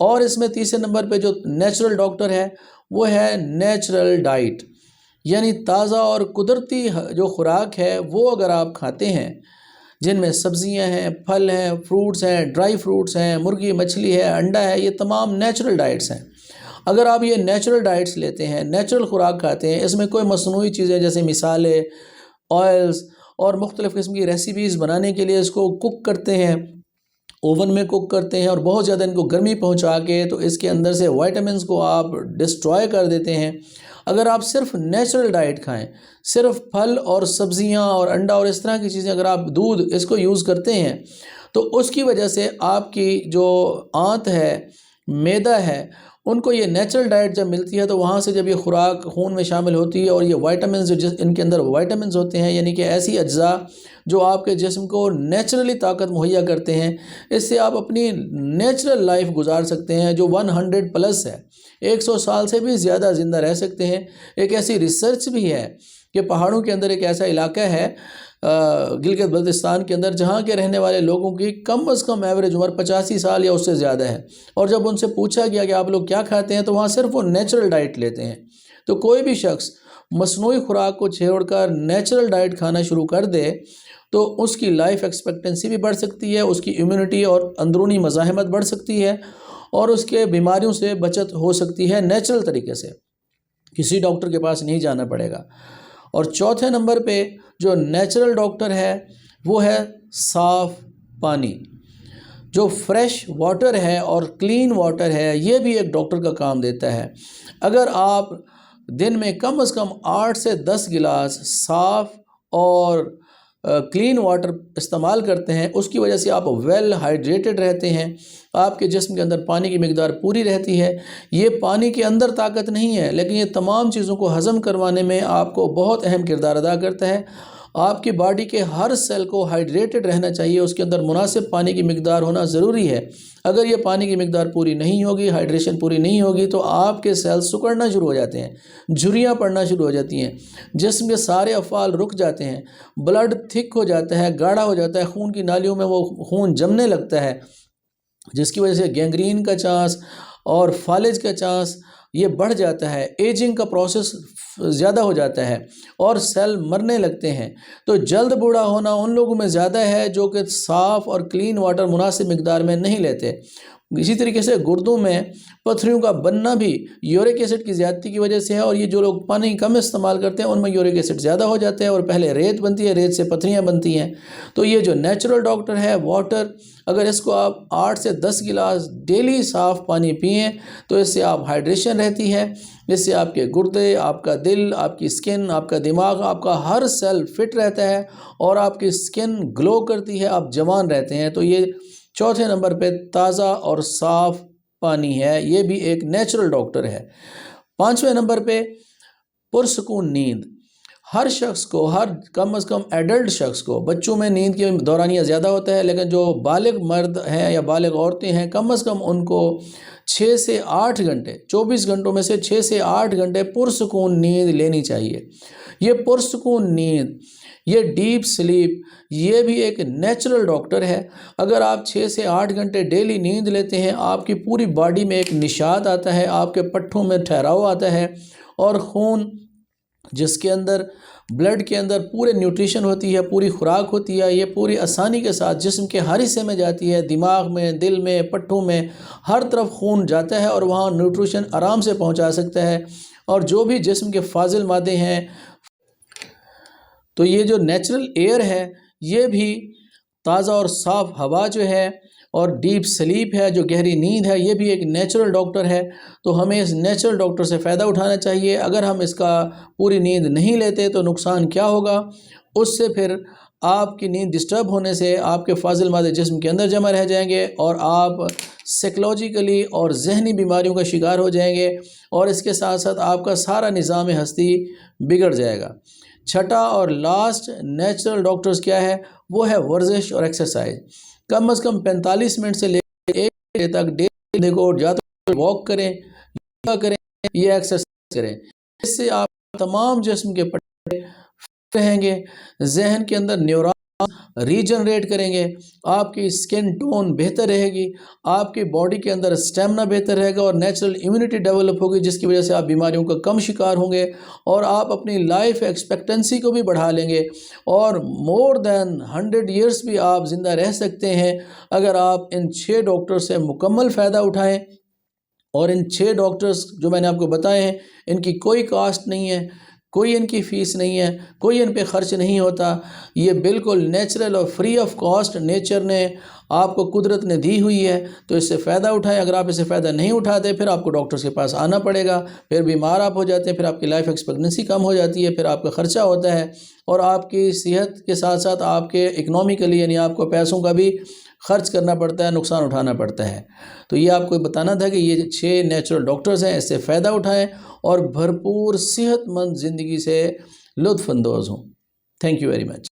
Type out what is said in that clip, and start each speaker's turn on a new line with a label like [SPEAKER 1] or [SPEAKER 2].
[SPEAKER 1] اور اس میں تیسرے نمبر پہ جو نیچرل ڈاکٹر ہے وہ ہے نیچرل ڈائٹ، یعنی تازہ اور قدرتی جو خوراک ہے وہ اگر آپ کھاتے ہیں، جن میں سبزیاں ہیں، پھل ہیں، فروٹس ہیں، ڈرائی فروٹس ہیں، مرغی مچھلی ہے، انڈا ہے، یہ تمام نیچرل ڈائٹس ہیں۔ اگر آپ یہ نیچرل ڈائٹس لیتے ہیں، نیچرل خوراک کھاتے ہیں، اس میں کوئی مصنوعی چیزیں جیسے مثالیں، آئلز اور مختلف قسم کی ریسیپیز بنانے کے لیے اس کو کوک کرتے ہیں، اوون میں کوک کرتے ہیں اور بہت زیادہ ان کو گرمی پہنچا کے تو اس کے اندر سے وائٹامنس کو آپ ڈسٹروائے کر دیتے ہیں۔ اگر آپ صرف نیچرل ڈائٹ کھائیں، صرف پھل اور سبزیاں اور انڈا اور اس طرح کی چیزیں، اگر آپ دودھ اس کو یوز کرتے ہیں تو اس کی وجہ سے آپ کی جو آنت ہے، معدہ ہے، ان کو یہ نیچرل ڈائٹ جب ملتی ہے تو وہاں سے جب یہ خوراک خون میں شامل ہوتی ہے اور یہ وائٹامنز جو ان کے اندر وائٹامنز ہوتے ہیں، یعنی کہ ایسی اجزاء جو آپ کے جسم کو نیچرلی طاقت مہیا کرتے ہیں، اس سے آپ اپنی نیچرل لائف گزار سکتے ہیں جو 100 پلس ہے، 100 سال سے بھی زیادہ زندہ رہ سکتے ہیں۔ ایک ایسی ریسرچ بھی ہے کہ پہاڑوں کے اندر ایک ایسا علاقہ ہے گلگت بلتستان کے اندر، جہاں کے رہنے والے لوگوں کی کم از کم ایوریج عمر 85 سال یا اس سے زیادہ ہے، اور جب ان سے پوچھا گیا کہ آپ لوگ کیا کھاتے ہیں تو وہاں صرف وہ نیچرل ڈائٹ لیتے ہیں۔ تو کوئی بھی شخص مصنوعی خوراک کو چھوڑ کر نیچرل ڈائٹ کھانا شروع کر دے تو اس کی لائف ایکسپیکٹنسی بھی بڑھ سکتی ہے، اس کی امیونٹی اور اندرونی مزاحمت بڑھ سکتی ہے، اور اس کے بیماریوں سے بچت ہو سکتی ہے نیچرل طریقے سے، کسی ڈاکٹر کے پاس نہیں جانا پڑے گا۔ اور چوتھے نمبر پہ جو نیچرل ڈاکٹر ہے وہ ہے صاف پانی، جو فریش واٹر ہے اور کلین واٹر ہے، یہ بھی ایک ڈاکٹر کا کام دیتا ہے۔ اگر آپ دن میں کم از کم 8 سے 10 گلاس صاف اور کلین واٹر استعمال کرتے ہیں، اس کی وجہ سے آپ ویل ہائیڈریٹڈ رہتے ہیں، آپ کے جسم کے اندر پانی کی مقدار پوری رہتی ہے۔ یہ پانی کے اندر طاقت نہیں ہے، لیکن یہ تمام چیزوں کو ہضم کروانے میں آپ کو بہت اہم کردار ادا کرتا ہے۔ آپ کی باڈی کے ہر سیل کو ہائیڈریٹڈ رہنا چاہیے، اس کے اندر مناسب پانی کی مقدار ہونا ضروری ہے۔ اگر یہ پانی کی مقدار پوری نہیں ہوگی، ہائیڈریشن پوری نہیں ہوگی، تو آپ کے سیل سکڑنا شروع ہو جاتے ہیں، جھریاں پڑنا شروع ہو جاتی ہیں، جسم کے سارے افعال رک جاتے ہیں، بلڈ تھک ہو جاتا ہے، گاڑھا ہو جاتا ہے، خون کی نالیوں میں وہ خون جمنے لگتا ہے، جس کی وجہ سے گینگرین کا چانس اور فالج کا چانس یہ بڑھ جاتا ہے، ایجنگ کا پروسیس زیادہ ہو جاتا ہے اور سیل مرنے لگتے ہیں۔ تو جلد بوڑھا ہونا ان لوگوں میں زیادہ ہے جو کہ صاف اور کلین واٹر مناسب مقدار میں نہیں لیتے۔ اسی طریقے سے گردوں میں پتھریوں کا بننا بھی یورک ایسڈ کی زیادتی کی وجہ سے ہے، اور یہ جو لوگ پانی کم استعمال کرتے ہیں ان میں یورک ایسڈ زیادہ ہو جاتے ہیں اور پہلے ریت بنتی ہے، ریت سے پتھریاں بنتی ہیں۔ تو یہ جو نیچرل ڈاکٹر ہے واٹر، اگر اس کو آپ 8 سے 10 گلاس ڈیلی صاف پانی پئیں تو اس سے آپ ہائیڈریشن رہتی ہے، اس سے آپ کے گردے، آپ کا دل، آپ کی سکن، آپ کا دماغ، آپ کا ہر سیل فٹ رہتا ہے اور آپ کی سکن گلو کرتی ہے، آپ جوان رہتے ہیں۔ تو یہ چوتھے نمبر پہ تازہ اور صاف پانی ہے، یہ بھی ایک نیچرل ڈاکٹر ہے۔ پانچویں نمبر پہ پرسکون نیند۔ ہر شخص کو، ہر کم از کم ایڈلٹ شخص کو، بچوں میں نیند کی دورانیہ زیادہ ہوتا ہے، لیکن جو بالغ مرد ہیں یا بالغ عورتیں ہیں کم از کم ان کو 6 سے 8 گھنٹے، 24 گھنٹوں میں سے 6 سے 8 گھنٹے پرسکون نیند لینی چاہیے۔ یہ پرسکون نیند، یہ ڈیپ سلیپ، یہ بھی ایک نیچرل ڈاکٹر ہے۔ اگر آپ 6 سے 8 گھنٹے ڈیلی نیند لیتے ہیں، آپ کی پوری باڈی میں ایک نشاط آتا ہے، آپ کے پٹھوں میں ٹھہراؤ آتا ہے، اور خون جس کے اندر بلڈ کے اندر پورے نیوٹریشن ہوتی ہے، پوری خوراک ہوتی ہے، یہ پوری آسانی کے ساتھ جسم کے ہر حصے میں جاتی ہے، دماغ میں، دل میں، پٹھوں میں، ہر طرف خون جاتا ہے اور وہاں نیوٹریشن آرام سے پہنچا سکتا ہے، اور جو بھی جسم کے فاضل مادے ہیں۔ تو یہ جو نیچرل ایئر ہے، یہ بھی تازہ اور صاف ہوا جو ہے، اور ڈیپ سلیپ ہے، جو گہری نیند ہے، یہ بھی ایک نیچرل ڈاکٹر ہے۔ تو ہمیں اس نیچرل ڈاکٹر سے فائدہ اٹھانا چاہیے۔ اگر ہم اس کا پوری نیند نہیں لیتے تو نقصان کیا ہوگا؟ اس سے پھر آپ کی نیند ڈسٹرب ہونے سے آپ کے فاضل مادے جسم کے اندر جمع رہ جائیں گے، اور آپ سائیکلوجیکلی اور ذہنی بیماریوں کا شکار ہو جائیں گے، اور اس کے ساتھ ساتھ آپ کا سارا نظام ہستی بگڑ جائے گا۔ چھٹا اور لاسٹ نیچرل ڈاکٹرز کیا ہے؟ وہ ہے ورزش اور ایکسرسائز۔ کم از کم 45 منٹ سے لے کے 1 گھنٹے تک ڈیلی کو یا تو واک کریں، یوگا کریں یا ایکسرسائز کریں۔ اس سے آپ تمام جسم کے پٹھے فٹ رہیں گے، ذہن کے اندر نیورون ریجنریٹ کریں گے، آپ کی سکن ٹون بہتر رہے گی، آپ کی باڈی کے اندر اسٹیمنا بہتر رہے گا اور نیچرل امیونٹی ڈیولپ ہوگی، جس کی وجہ سے آپ بیماریوں کا کم شکار ہوں گے اور آپ اپنی لائف ایکسپیکٹنسی کو بھی بڑھا لیں گے اور مور دین 100 ایئرس بھی آپ زندہ رہ سکتے ہیں اگر آپ ان 6 ڈاکٹر سے مکمل فائدہ اٹھائیں۔ اور ان 6 ڈاکٹرز جو میں نے آپ کو بتائے ہیں، ان کی کوئی کاسٹ نہیں ہے، کوئی ان کی فیس نہیں ہے، کوئی ان پہ خرچ نہیں ہوتا، یہ بالکل نیچرل اور فری آف کاسٹ نیچر نے آپ کو، قدرت نے دی ہوئی ہے، تو اس سے فائدہ اٹھائیں۔ اگر آپ اس سے فائدہ نہیں اٹھاتے پھر آپ کو ڈاکٹرز کے پاس آنا پڑے گا، پھر بیمار آپ ہو جاتے ہیں، پھر آپ کی لائف ایکسپیکٹنسی کم ہو جاتی ہے، پھر آپ کا خرچہ ہوتا ہے اور آپ کی صحت کے ساتھ ساتھ آپ کے اکنومیکلی یعنی آپ کو پیسوں کا بھی خرچ کرنا پڑتا ہے، نقصان اٹھانا پڑتا ہے۔ تو یہ آپ کو بتانا تھا کہ یہ 6 نیچرل ڈاکٹرز ہیں، اس سے فائدہ اٹھائیں اور بھرپور صحت مند زندگی سے لطف اندوز ہوں۔ Thank you very much.